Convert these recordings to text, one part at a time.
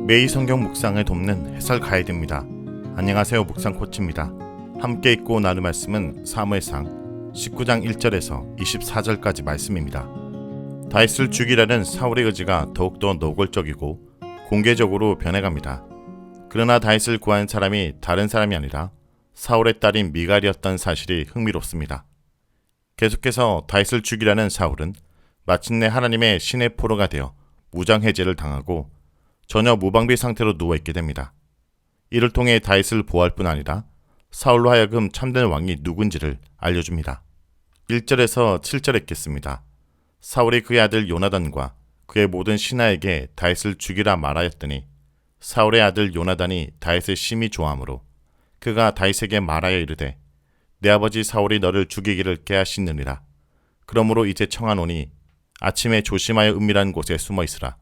매일 성경 묵상을 돕는 해설 가이드입니다. 안녕하세요, 묵상 코치입니다. 함께 읽고 나눌 말씀은 사무엘상 19장 1절에서 24절까지 말씀입니다. 다윗을 죽이려는 사울의 의지가 더욱더 노골적이고 공개적으로 변해갑니다. 그러나 다윗을 구한 사람이 다른 사람이 아니라 사울의 딸인 미갈이었던 사실이 흥미롭습니다. 계속해서 다윗을 죽이려는 사울은 마침내 하나님의 신의 포로가 되어 무장해제를 당하고 전혀 무방비 상태로 누워있게 됩니다. 이를 통해 다윗을 보호할 뿐 아니라 사울로 하여금 참된 왕이 누군지를 알려줍니다. 1절에서 7절에 읽겠습니다. 사울이 그의 아들 요나단과 그의 모든 신하에게 다윗을 죽이라 말하였더니 사울의 아들 요나단이 다윗을 심히 좋아하므로 그가 다윗에게 말하여 이르되 내 아버지 사울이 너를 죽이기를 깨하시느니라. 그러므로 이제 청하노니 아침에 조심하여 은밀한 곳에 숨어 있으라.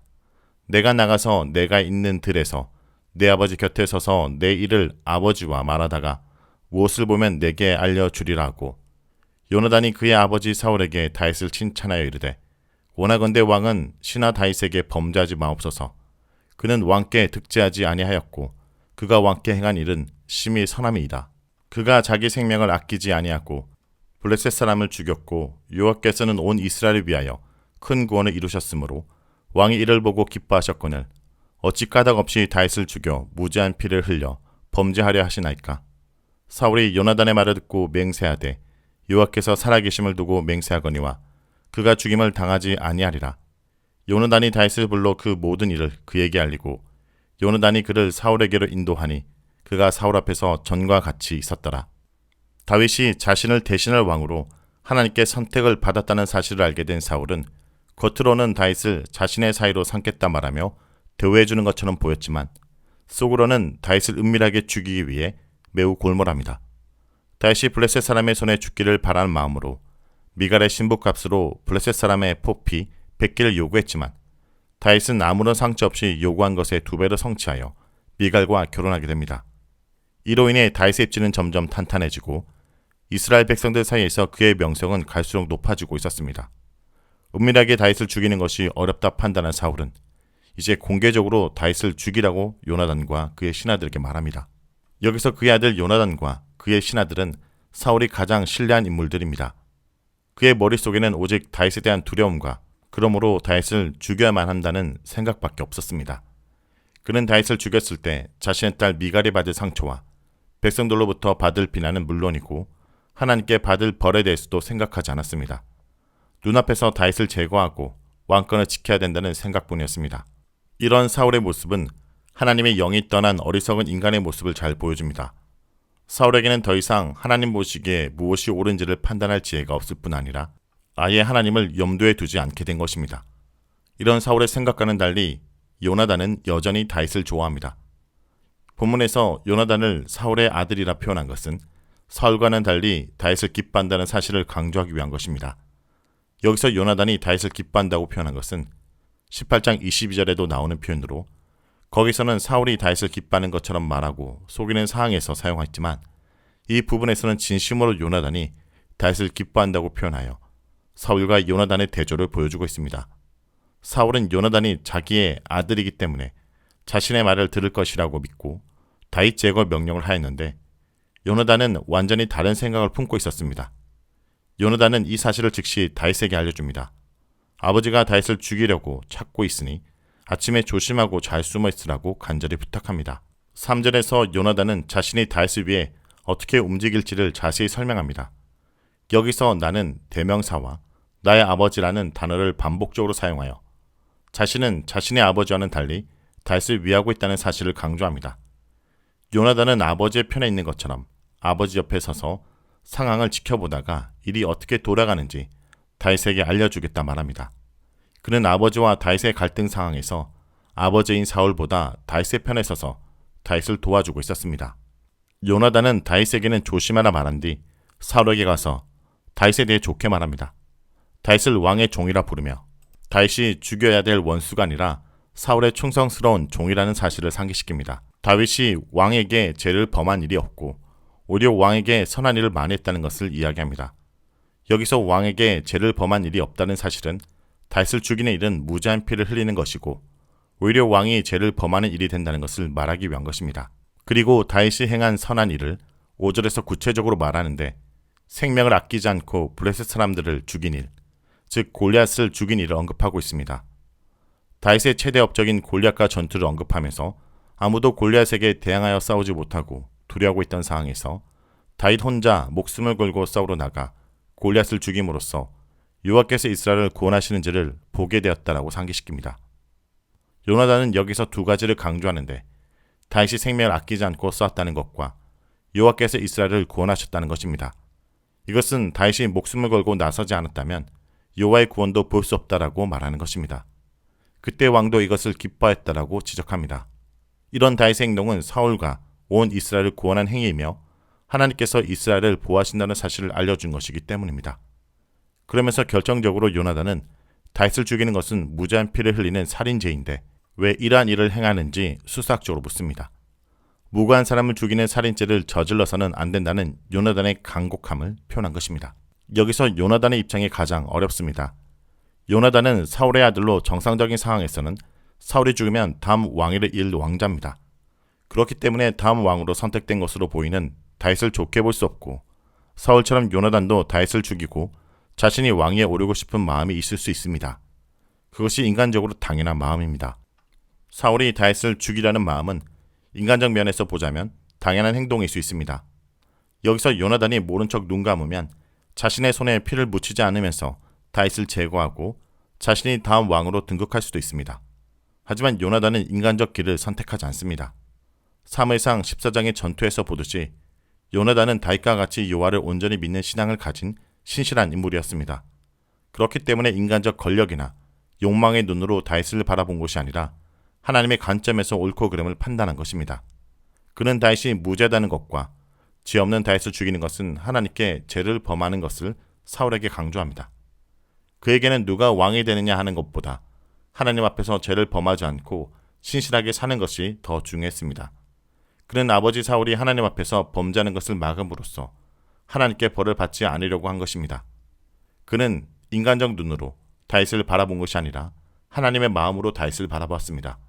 내가 나가서 내가 있는 들에서 내 아버지 곁에 서서 내 일을 아버지와 말하다가 무엇을 보면 내게 알려주리라 하고 요나단이 그의 아버지 사울에게 다윗을 칭찬하여 이르되 원하건대 왕은 신하 다윗에게 범죄하지 마옵소서. 그는 왕께 득죄하지 아니하였고 그가 왕께 행한 일은 심히 선함이이다. 그가 자기 생명을 아끼지 아니하고 블레셋 사람을 죽였고 여호와께서는 온 이스라엘을 위하여 큰 구원을 이루셨으므로 왕이 이를 보고 기뻐하셨거늘 어찌 까닭없이 다윗을 죽여 무죄한 피를 흘려 범죄하려 하시나이까. 사울이 요나단의 말을 듣고 맹세하되 여호와께서 살아계심을 두고 맹세하거니와 그가 죽임을 당하지 아니하리라. 요나단이 다윗을 불러 그 모든 일을 그에게 알리고 요나단이 그를 사울에게로 인도하니 그가 사울 앞에서 전과 같이 있었더라. 다윗이 자신을 대신할 왕으로 하나님께 선택을 받았다는 사실을 알게 된 사울은 겉으로는 다윗을 자신의 사이로 삼겠다 말하며 대우해주는 것처럼 보였지만 속으로는 다윗을 은밀하게 죽이기 위해 매우 골몰합니다. 다윗이 블레셋 사람의 손에 죽기를 바라는 마음으로 미갈의 신부값으로 블레셋 사람의 포피 100개를 요구했지만 다윗은 아무런 상처 없이 요구한 것의 2배로 성취하여 미갈과 결혼하게 됩니다. 이로 인해 다윗의 입지는 점점 탄탄해지고 이스라엘 백성들 사이에서 그의 명성은 갈수록 높아지고 있었습니다. 은밀하게 다윗을 죽이는 것이 어렵다 판단한 사울은 이제 공개적으로 다윗을 죽이라고 요나단과 그의 신하들에게 말합니다. 여기서 그의 아들 요나단과 그의 신하들은 사울이 가장 신뢰한 인물들입니다. 그의 머릿속에는 오직 다윗에 대한 두려움과 그러므로 다윗을 죽여야만 한다는 생각밖에 없었습니다. 그는 다윗을 죽였을 때 자신의 딸 미갈이 받을 상처와 백성들로부터 받을 비난은 물론이고 하나님께 받을 벌에 대해서도 생각하지 않았습니다. 눈앞에서 다윗을 제거하고 왕권을 지켜야 된다는 생각뿐이었습니다. 이런 사울의 모습은 하나님의 영이 떠난 어리석은 인간의 모습을 잘 보여줍니다. 사울에게는 더 이상 하나님 보시기에 무엇이 옳은지를 판단할 지혜가 없을 뿐 아니라 아예 하나님을 염두에 두지 않게 된 것입니다. 이런 사울의 생각과는 달리 요나단은 여전히 다윗을 좋아합니다. 본문에서 요나단을 사울의 아들이라 표현한 것은 사울과는 달리 다윗을 기뻐한다는 사실을 강조하기 위한 것입니다. 여기서 요나단이 다윗을 기뻐한다고 표현한 것은 18장 22절에도 나오는 표현으로 거기서는 사울이 다윗을 기뻐하는 것처럼 말하고 속이는 상황에서 사용했지만 이 부분에서는 진심으로 요나단이 다윗을 기뻐한다고 표현하여 사울과 요나단의 대조를 보여주고 있습니다. 사울은 요나단이 자기의 아들이기 때문에 자신의 말을 들을 것이라고 믿고 다윗 제거 명령을 하였는데 요나단은 완전히 다른 생각을 품고 있었습니다. 요나단은 이 사실을 즉시 다윗에게 알려줍니다. 아버지가 다윗을 죽이려고 찾고 있으니 아침에 조심하고 잘 숨어 있으라고 간절히 부탁합니다. 3절에서 요나단은 자신이 다윗을 위해 어떻게 움직일지를 자세히 설명합니다. 여기서 나는 대명사와 나의 아버지라는 단어를 반복적으로 사용하여 자신은 자신의 아버지와는 달리 다윗을 위하고 있다는 사실을 강조합니다. 요나단은 아버지의 편에 있는 것처럼 아버지 옆에 서서 상황을 지켜보다가 일이 어떻게 돌아가는지 다윗에게 알려주겠다 말합니다. 그는 아버지와 다윗의 갈등 상황에서 아버지인 사울보다 다윗의 편에 서서 다윗을 도와주고 있었습니다. 요나단은 다윗에게는 조심하라 말한 뒤 사울에게 가서 다윗에 대해 좋게 말합니다. 다윗을 왕의 종이라 부르며 다윗이 죽여야 될 원수가 아니라 사울의 충성스러운 종이라는 사실을 상기시킵니다. 다윗이 왕에게 죄를 범한 일이 없고 오히려 왕에게 선한 일을 많이 했다는 것을 이야기합니다. 여기서 왕에게 죄를 범한 일이 없다는 사실은 다윗을 죽이는 일은 무죄한 피를 흘리는 것이고 오히려 왕이 죄를 범하는 일이 된다는 것을 말하기 위한 것입니다. 그리고 다윗이 행한 선한 일을 5절에서 구체적으로 말하는데 생명을 아끼지 않고 블레셋 사람들을 죽인 일, 즉 골리앗을 죽인 일을 언급하고 있습니다. 다윗의 최대 업적인 골리앗과 전투를 언급하면서 아무도 골리앗에게 대항하여 싸우지 못하고 두려워하고 있던 상황에서 다윗 혼자 목숨을 걸고 싸우러 나가 골리앗을 죽임으로써 여호와께서 이스라엘을 구원하시는 지를 보게 되었다라고 상기시킵니다. 요나단은 여기서 두 가지를 강조하는데 다윗이 생명을 아끼지 않고 싸웠다는 것과 여호와께서 이스라엘을 구원하셨다는 것입니다. 이것은 다윗이 목숨을 걸고 나서지 않았다면 여호와의 구원도 볼 수 없다라고 말하는 것입니다. 그때 왕도 이것을 기뻐했다라고 지적합니다. 이런 다윗의 행동은 사울과 온 이스라엘을 구원한 행위이며 하나님께서 이스라엘을 보호하신다는 사실을 알려준 것이기 때문입니다. 그러면서 결정적으로 요나단은 다윗을 죽이는 것은 무자한 피를 흘리는 살인죄인데 왜 이러한 일을 행하는지 수사학적으로 묻습니다. 무고한 사람을 죽이는 살인죄를 저질러서는 안 된다는 요나단의 간곡함을 표현한 것입니다. 여기서 요나단의 입장이 가장 어렵습니다. 요나단은 사울의 아들로 정상적인 상황에서는 사울이 죽으면 다음 왕위를 이을 왕자입니다. 그렇기 때문에 다음 왕으로 선택된 것으로 보이는 다윗을 좋게 볼 수 없고 사울처럼 요나단도 다윗을 죽이고 자신이 왕위에 오르고 싶은 마음이 있을 수 있습니다. 그것이 인간적으로 당연한 마음입니다. 사울이 다윗을 죽이려는 마음은 인간적 면에서 보자면 당연한 행동일 수 있습니다. 여기서 요나단이 모른 척 눈 감으면 자신의 손에 피를 묻히지 않으면서 다윗을 제거하고 자신이 다음 왕으로 등극할 수도 있습니다. 하지만 요나단은 인간적 길을 선택하지 않습니다. 사무엘상 14장의 전투에서 보듯이 요나단은 다윗과 같이 여호와를 온전히 믿는 신앙을 가진 신실한 인물이었습니다. 그렇기 때문에 인간적 권력이나 욕망의 눈으로 다윗을 바라본 것이 아니라 하나님의 관점에서 옳고 그름을 판단한 것입니다. 그는 다윗이 무죄다는 것과 죄 없는 다윗을 죽이는 것은 하나님께 죄를 범하는 것을 사울에게 강조합니다. 그에게는 누가 왕이 되느냐 하는 것보다 하나님 앞에서 죄를 범하지 않고 신실하게 사는 것이 더 중요했습니다. 그는 아버지 사울이 하나님 앞에서 범죄하는 것을 막음으로써 하나님께 벌을 받지 않으려고 한 것입니다. 그는 인간적 눈으로 다윗을 바라본 것이 아니라 하나님의 마음으로 다윗을 바라봤습니다.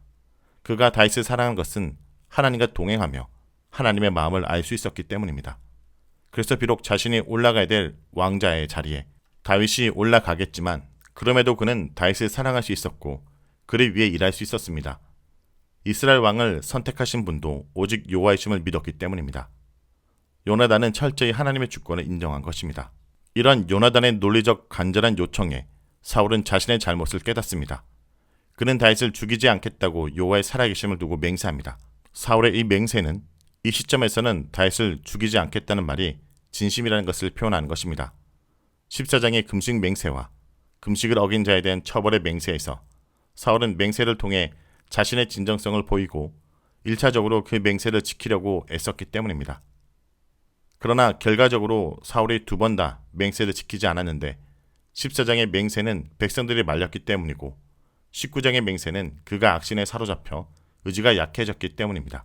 그가 다윗을 사랑한 것은 하나님과 동행하며 하나님의 마음을 알 수 있었기 때문입니다. 그래서 비록 자신이 올라가야 될 왕자의 자리에 다윗이 올라가겠지만 그럼에도 그는 다윗을 사랑할 수 있었고 그를 위해 일할 수 있었습니다. 이스라엘 왕을 선택하신 분도 오직 여호와이심을 믿었기 때문입니다. 요나단은 철저히 하나님의 주권을 인정한 것입니다. 이런 요나단의 논리적 간절한 요청에 사울은 자신의 잘못을 깨닫습니다. 그는 다윗을 죽이지 않겠다고 여호와의 살아계심을 두고 맹세합니다. 사울의 이 맹세는 이 시점에서는 다윗을 죽이지 않겠다는 말이 진심이라는 것을 표현하는 것입니다. 14장의 금식 맹세와 금식을 어긴 자에 대한 처벌의 맹세에서 사울은 맹세를 통해 자신의 진정성을 보이고 1차적으로 그 맹세를 지키려고 애썼기 때문입니다. 그러나 결과적으로 사울이 두 번 다 맹세를 지키지 않았는데 14장의 맹세는 백성들이 말렸기 때문이고 19장의 맹세는 그가 악신에 사로잡혀 의지가 약해졌기 때문입니다.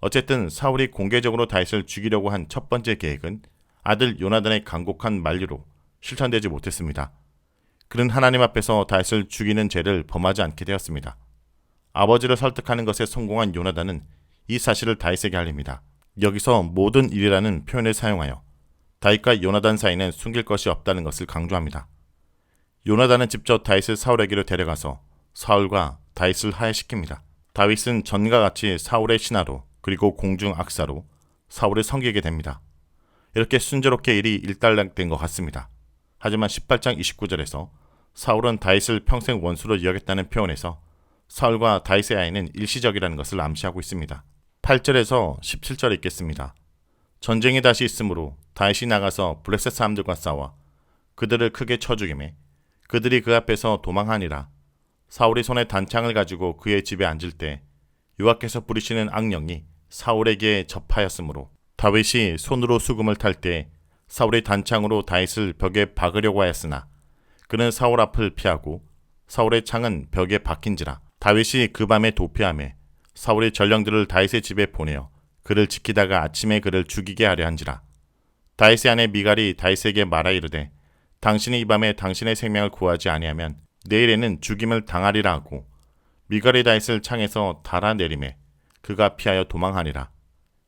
어쨌든 사울이 공개적으로 다윗을 죽이려고 한 첫 번째 계획은 아들 요나단의 간곡한 만류로 실천되지 못했습니다. 그는 하나님 앞에서 다윗을 죽이는 죄를 범하지 않게 되었습니다. 아버지를 설득하는 것에 성공한 요나단은 이 사실을 다윗에게 알립니다. 여기서 모든 일이라는 표현을 사용하여 다윗과 요나단 사이는 숨길 것이 없다는 것을 강조합니다. 요나단은 직접 다윗을 사울에게로 데려가서 사울과 다윗을 화해시킵니다. 다윗은 전과 같이 사울의 신하로 그리고 공중 악사로 사울을 섬기게 됩니다. 이렇게 순조롭게 일이 일단락된 것 같습니다. 하지만 18장 29절에서 사울은 다윗을 평생 원수로 여겼다는 표현에서 사울과 다윗의 아이는 일시적이라는 것을 암시하고 있습니다. 8절에서 17절에 있겠습니다. 전쟁이 다시 있으므로 다윗이 나가서 블레셋 사람들과 싸워 그들을 크게 쳐 죽이매 그들이 그 앞에서 도망하니라. 사울이 손에 단창을 가지고 그의 집에 앉을 때 여호와께서 부리시는 악령이 사울에게 접하였으므로 다윗이 손으로 수금을 탈 때 사울이 단창으로 다윗을 벽에 박으려고 하였으나 그는 사울 앞을 피하고 사울의 창은 벽에 박힌지라. 다윗이 그 밤에 도피하매 사울이 전령들을 다윗의 집에 보내어 그를 지키다가 아침에 그를 죽이게 하려 한지라. 다윗의 아내 미갈이 다윗에게 말하 이르되 당신이 이 밤에 당신의 생명을 구하지 아니하면 내일에는 죽임을 당하리라 하고 미갈이 다윗을 창에서 달아내리매 그가 피하여 도망하니라.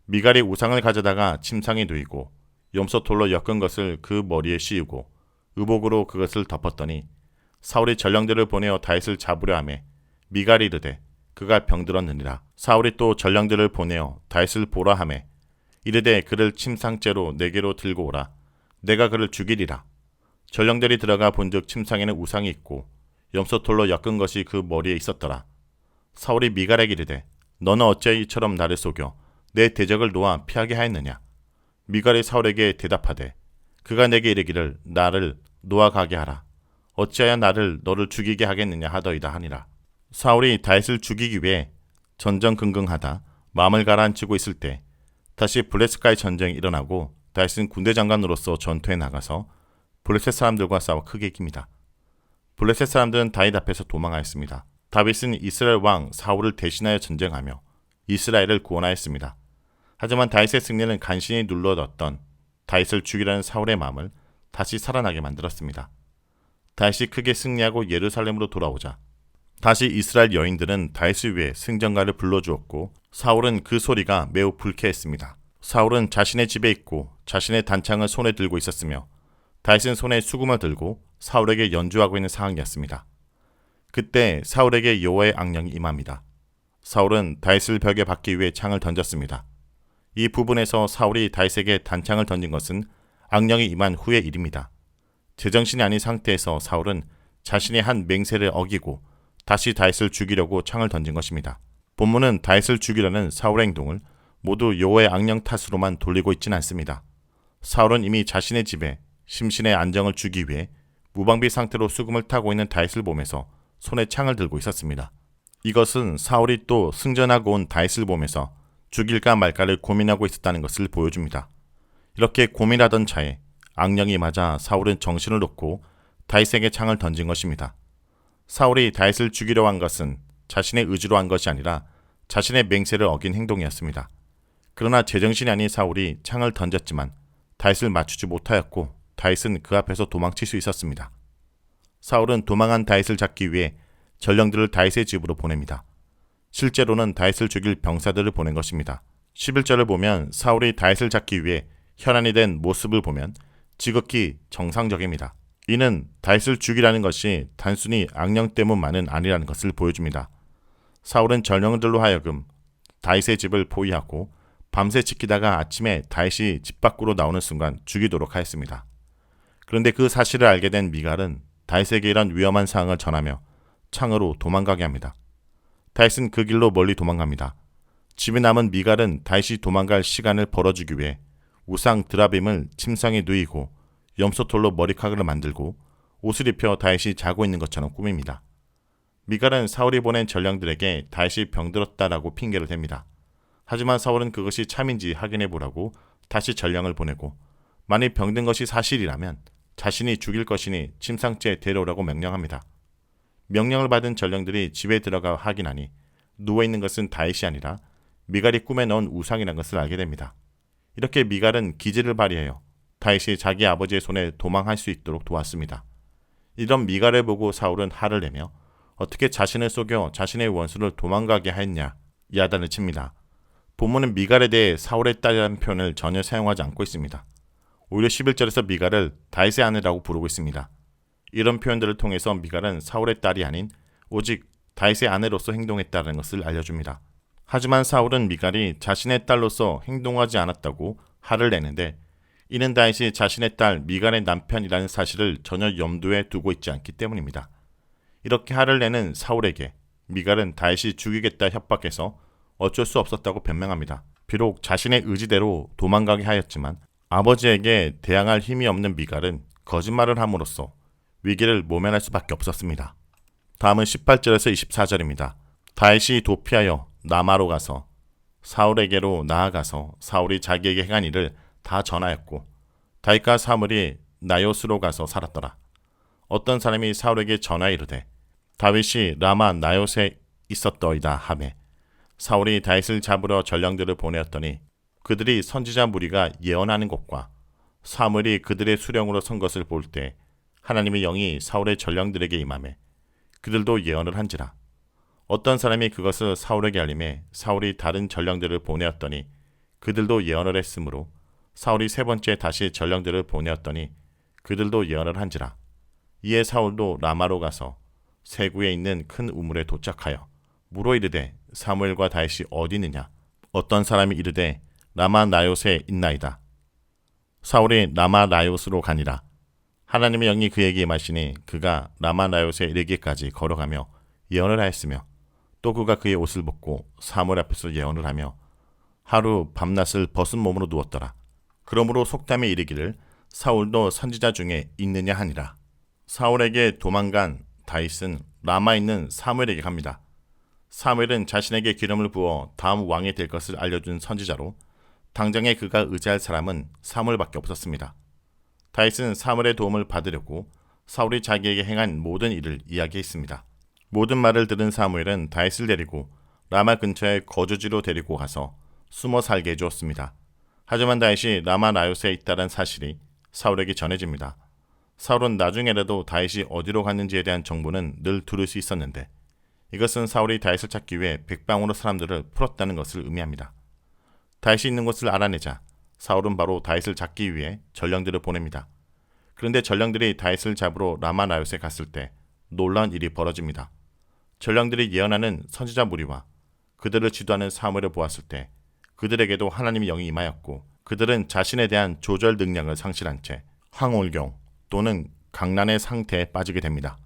미갈이 우상을 가져다가 침상에 누이고 염소털로 엮은 것을 그 머리에 씌우고 의복으로 그것을 덮었더니 사울이 전령들을 보내어 다윗을 잡으려 하매 미갈이 이르되 그가 병들었느니라. 사울이 또 전령들을 보내어 다윗을 보라 하매 이르되 그를 침상째로 내게로 들고 오라. 내가 그를 죽이리라. 전령들이 들어가 본즉 침상에는 우상이 있고 염소털로 엮은 것이 그 머리에 있었더라. 사울이 미갈에게 이르되 너는 어찌하여 이처럼 나를 속여 내 대적을 놓아 피하게 하였느냐. 미갈이 사울에게 대답하되 그가 내게 이르기를 나를 놓아가게 하라. 어찌하여 너를 죽이게 하겠느냐 하더이다 하니라. 사울이 다윗을 죽이기 위해 전전긍긍하다 마음을 가라앉히고 있을 때 다시 블레셋과의 전쟁이 일어나고 다윗은 군대 장관으로서 전투에 나가서 블레셋 사람들과 싸워 크게 이깁니다. 블레셋 사람들은 다윗 앞에서 도망하였습니다. 다윗은 이스라엘 왕 사울을 대신하여 전쟁하며 이스라엘을 구원하였습니다. 하지만 다윗의 승리는 간신히 눌러뒀던 다윗을 죽이라는 사울의 마음을 다시 살아나게 만들었습니다. 다윗이 크게 승리하고 예루살렘으로 돌아오자 다시 이스라엘 여인들은 다윗을 위해 승전가를 불러주었고 사울은 그 소리가 매우 불쾌했습니다. 사울은 자신의 집에 있고 자신의 단창을 손에 들고 있었으며 다윗은 손에 수금을 들고 사울에게 연주하고 있는 상황이었습니다. 그때 사울에게 여호와의 악령이 임합니다. 사울은 다윗을 벽에 박기 위해 창을 던졌습니다. 이 부분에서 사울이 다윗에게 단창을 던진 것은 악령이 임한 후의 일입니다. 제정신이 아닌 상태에서 사울은 자신의 한 맹세를 어기고 다시 다윗을 죽이려고 창을 던진 것입니다. 본문은 다윗을 죽이려는 사울의 행동을 모두 여호와의 악령 탓으로만 돌리고 있지는 않습니다. 사울은 이미 자신의 집에 심신의 안정을 주기 위해 무방비 상태로 수금을 타고 있는 다윗을 보면서 손에 창을 들고 있었습니다. 이것은 사울이 또 승전하고 온 다윗을 보면서 죽일까 말까를 고민하고 있었다는 것을 보여줍니다. 이렇게 고민하던 차에 악령이 맞아 사울은 정신을 놓고 다윗에게 창을 던진 것입니다. 사울이 다윗을 죽이려 한 것은 자신의 의지로 한 것이 아니라 자신의 맹세를 어긴 행동이었습니다. 그러나 제정신이 아닌 사울이 창을 던졌지만 다윗을 맞추지 못하였고 다윗은 그 앞에서 도망칠 수 있었습니다. 사울은 도망한 다윗을 잡기 위해 전령들을 다윗의 집으로 보냅니다. 실제로는 다윗을 죽일 병사들을 보낸 것입니다. 11절을 보면 사울이 다윗을 잡기 위해 혈안이 된 모습을 보면 지극히 정상적입니다. 이는 다윗을 죽이라는 것이 단순히 악령 때문만은 아니라는 것을 보여줍니다. 사울은 전령들로 하여금 다윗의 집을 포위하고 밤새 지키다가 아침에 다윗이 집 밖으로 나오는 순간 죽이도록 하였습니다. 그런데 그 사실을 알게 된 미갈은 다윗에게 이런 위험한 상황을 전하며 창으로 도망가게 합니다. 다윗은 그 길로 멀리 도망갑니다. 집에 남은 미갈은 다윗이 도망갈 시간을 벌어주기 위해 우상 드라빔을 침상에 누이고 염소털로 머리카락을 만들고 옷을 입혀 다윗이 자고 있는 것처럼 꾸밉니다. 미갈은 사울이 보낸 전령들에게 다윗이 병들었다라고 핑계를 댑니다. 하지만 사울은 그것이 참인지 확인해 보라고 다시 전령을 보내고 만일 병든 것이 사실이라면 자신이 죽일 것이니 침상째에 데려오라고 명령합니다. 명령을 받은 전령들이 집에 들어가 확인하니 누워있는 것은 다윗이 아니라 미갈이 꿈에 넣은 우상이라는 것을 알게 됩니다. 이렇게 미갈은 기지를 발휘하여 다윗이 자기 아버지의 손에 도망할 수 있도록 도왔습니다. 이런 미갈을 보고 사울은 화를 내며 어떻게 자신을 속여 자신의 원수를 도망가게 하였냐 야단을 칩니다. 본문은 미갈에 대해 사울의 딸이라는 표현을 전혀 사용하지 않고 있습니다. 오히려 11절에서 미갈을 다윗의 아내라고 부르고 있습니다. 이런 표현들을 통해서 미갈은 사울의 딸이 아닌 오직 다윗의 아내로서 행동했다는 것을 알려줍니다. 하지만 사울은 미갈이 자신의 딸로서 행동하지 않았다고 화를 내는데 이는 다윗이 자신의 딸 미갈의 남편이라는 사실을 전혀 염두에 두고 있지 않기 때문입니다. 이렇게 화를 내는 사울에게 미갈은 다윗이 죽이겠다 협박해서 어쩔 수 없었다고 변명합니다. 비록 자신의 의지대로 도망가게 하였지만 아버지에게 대항할 힘이 없는 미갈은 거짓말을 함으로써 위기를 모면할 수밖에 없었습니다. 다음은 18절에서 24절입니다. 다윗이 도피하여 라마로 가서 사울에게로 나아가서 사울이 자기에게 행한 일을 다 전하였고 다윗과 사물이 나요스로 가서 살았더라. 어떤 사람이 사울에게 전하여 이르되 다윗이 라마 나요스에 있었더이다 하매 사울이 다윗을 잡으러 전령들을 보내었더니 그들이 선지자 무리가 예언하는 것과 사물이 그들의 수령으로 선 것을 볼 때 하나님의 영이 사울의 전령들에게 임하매 그들도 예언을 한지라. 어떤 사람이 그것을 사울에게 알림해 사울이 다른 전령들을 보내었더니 그들도 예언을 했으므로 사울이 세 번째 다시 전령들을 보내었더니 그들도 예언을 한지라. 이에 사울도 라마로 가서 세구에 있는 큰 우물에 도착하여 물어 이르되 사무엘과 다윗이 어디 있느냐. 어떤 사람이 이르되 라마 나요스에 있나이다. 사울이 라마 나요스로 가니라. 하나님의 영이 그에게 임하시니 그가 라마 나요스에 이르기까지 걸어가며 예언을 하였으며 또 그가 그의 옷을 벗고 사무엘 앞에서 예언을 하며 하루 밤낮을 벗은 몸으로 누웠더라. 그러므로 속담에 이르기를 사울도 선지자 중에 있느냐 하니라. 사울에게 도망간 다윗은 라마에 있는 사무엘에게 갑니다. 사무엘은 자신에게 기름을 부어 다음 왕이 될 것을 알려준 선지자로 당장에 그가 의지할 사람은 사무엘밖에 없었습니다. 다윗은 사무엘의 도움을 받으려고 사울이 자기에게 행한 모든 일을 이야기했습니다. 모든 말을 들은 사무엘은 다윗을 데리고 라마 근처의 거주지로 데리고 가서 숨어 살게 해주었습니다. 하지만 다윗이 라마 나요스에 있다는 사실이 사울에게 전해집니다. 사울은 나중에라도 다윗이 어디로 갔는지에 대한 정보는 늘 들을 수 있었는데 이것은 사울이 다윗을 찾기 위해 백방으로 사람들을 풀었다는 것을 의미합니다. 다윗이 있는 곳을 알아내자 사울은 바로 다윗을 잡기 위해 전령들을 보냅니다. 그런데 전령들이 다윗을 잡으러 라마 나요스에 갔을 때 놀라운 일이 벌어집니다. 전령들이 예언하는 선지자 무리와 그들을 지도하는 사무엘을 보았을 때 그들에게도 하나님의 영이 임하였고 그들은 자신에 대한 조절 능력을 상실한 채 황홀경 또는 강란의 상태에 빠지게 됩니다.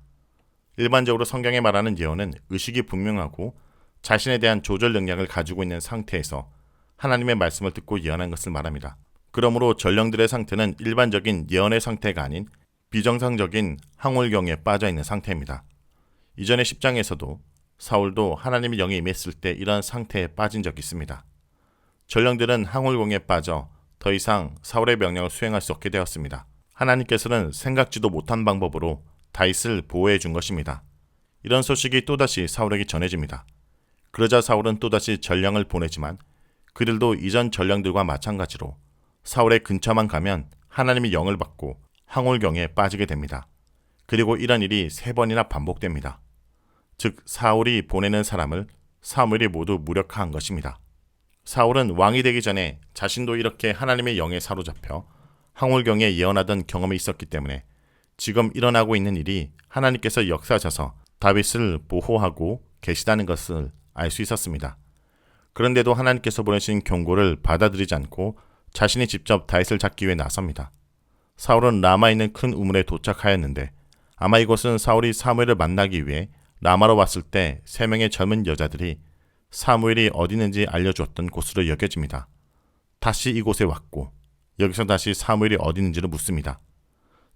일반적으로 성경에 말하는 예언은 의식이 분명하고 자신에 대한 조절 능력을 가지고 있는 상태에서 하나님의 말씀을 듣고 예언한 것을 말합니다. 그러므로 전령들의 상태는 일반적인 예언의 상태가 아닌 비정상적인 황홀경에 빠져 있는 상태입니다. 이전의 10장에서도 사울도 하나님의 영이 임했을 때 이런 상태에 빠진 적이 있습니다. 전령들은 황홀경에 빠져 더 이상 사울의 명령을 수행할 수 없게 되었습니다. 하나님께서는 생각지도 못한 방법으로 다윗을 보호해 준 것입니다. 이런 소식이 또다시 사울에게 전해집니다. 그러자 사울은 또다시 전령을 보내지만 그들도 이전 전령들과 마찬가지로 사울의 근처만 가면 하나님의 영을 받고 황홀경에 빠지게 됩니다. 그리고 이런 일이 3번이나 반복됩니다. 즉 사울이 보내는 사람을 사무엘이 모두 무력화한 것입니다. 사울은 왕이 되기 전에 자신도 이렇게 하나님의 영에 사로잡혀 황홀경에 예언하던 경험이 있었기 때문에 지금 일어나고 있는 일이 하나님께서 역사하셔서 다윗을 보호하고 계시다는 것을 알 수 있었습니다. 그런데도 하나님께서 보내신 경고를 받아들이지 않고 자신이 직접 다윗을 잡기 위해 나섭니다. 사울은 라마에 있는 큰 우물에 도착하였는데 아마 이곳은 사울이 사무엘을 만나기 위해 라마로 왔을 때 3명의 젊은 여자들이 사무엘이 어디 있는지 알려주었던 곳으로 여겨집니다. 다시 이곳에 왔고 여기서 다시 사무엘이 어디 있는지를 묻습니다.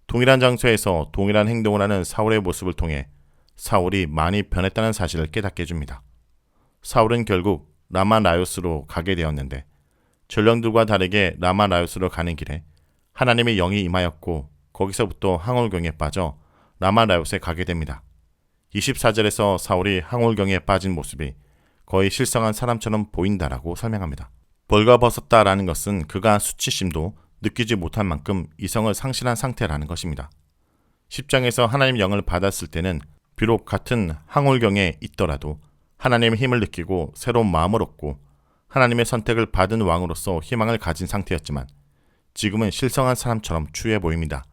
동일한 장소에서 동일한 행동을 하는 사울의 모습을 통해 사울이 많이 변했다는 사실을 깨닫게 해줍니다. 사울은 결국 라마 나요스로 가게 되었는데 전령들과 다르게 라마 나요스로 가는 길에 하나님의 영이 임하였고 거기서부터 황홀경에 빠져 라마 나요스에 가게 됩니다. 24절에서 사울이 황홀경에 빠진 모습이 거의 실성한 사람처럼 보인다라고 설명합니다. 벌거벗었다라는 것은 그가 수치심도 느끼지 못한 만큼 이성을 상실한 상태라는 것입니다. 10장에서 하나님의 영을 받았을 때는 비록 같은 황홀경에 있더라도 하나님의 힘을 느끼고 새로운 마음을 얻고 하나님의 선택을 받은 왕으로서 희망을 가진 상태였지만 지금은 실성한 사람처럼 추해 보입니다.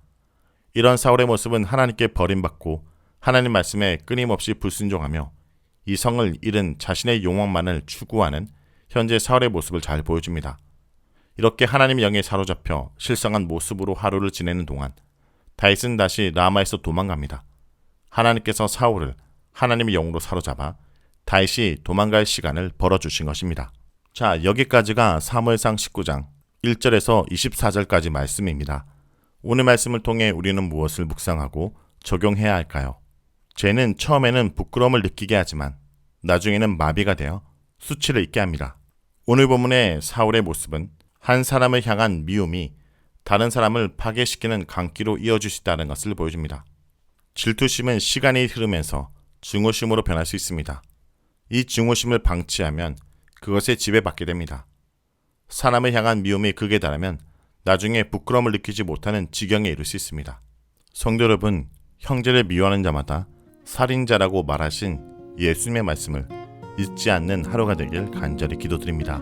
이런 사울의 모습은 하나님께 버림받고 하나님 말씀에 끊임없이 불순종하며 이성을 잃은 자신의 욕망만을 추구하는 현재 사울의 모습을 잘 보여줍니다. 이렇게 하나님의 영에 사로잡혀 실성한 모습으로 하루를 지내는 동안 다윗은 다시 라마에서 도망갑니다. 하나님께서 사울을 하나님의 영으로 사로잡아 다윗이 도망갈 시간을 벌어주신 것입니다. 자, 여기까지가 사무엘상 19장 1절에서 24절까지 말씀입니다. 오늘 말씀을 통해 우리는 무엇을 묵상하고 적용해야 할까요? 죄는 처음에는 부끄러움을 느끼게 하지만 나중에는 마비가 되어 수치를 잊게 합니다. 오늘 본문의 사울의 모습은 한 사람을 향한 미움이 다른 사람을 파괴시키는 강기로 이어질 수 있다는 것을 보여줍니다. 질투심은 시간이 흐르면서 증오심으로 변할 수 있습니다. 이 증오심을 방치하면 그것에 지배받게 됩니다. 사람을 향한 미움이 극에 달하면 나중에 부끄러움을 느끼지 못하는 지경에 이를 수 있습니다. 성도 여러분, 형제를 미워하는 자마다 살인자라고 말하신 예수님의 말씀을 잊지 않는 하루가 되길 간절히 기도드립니다.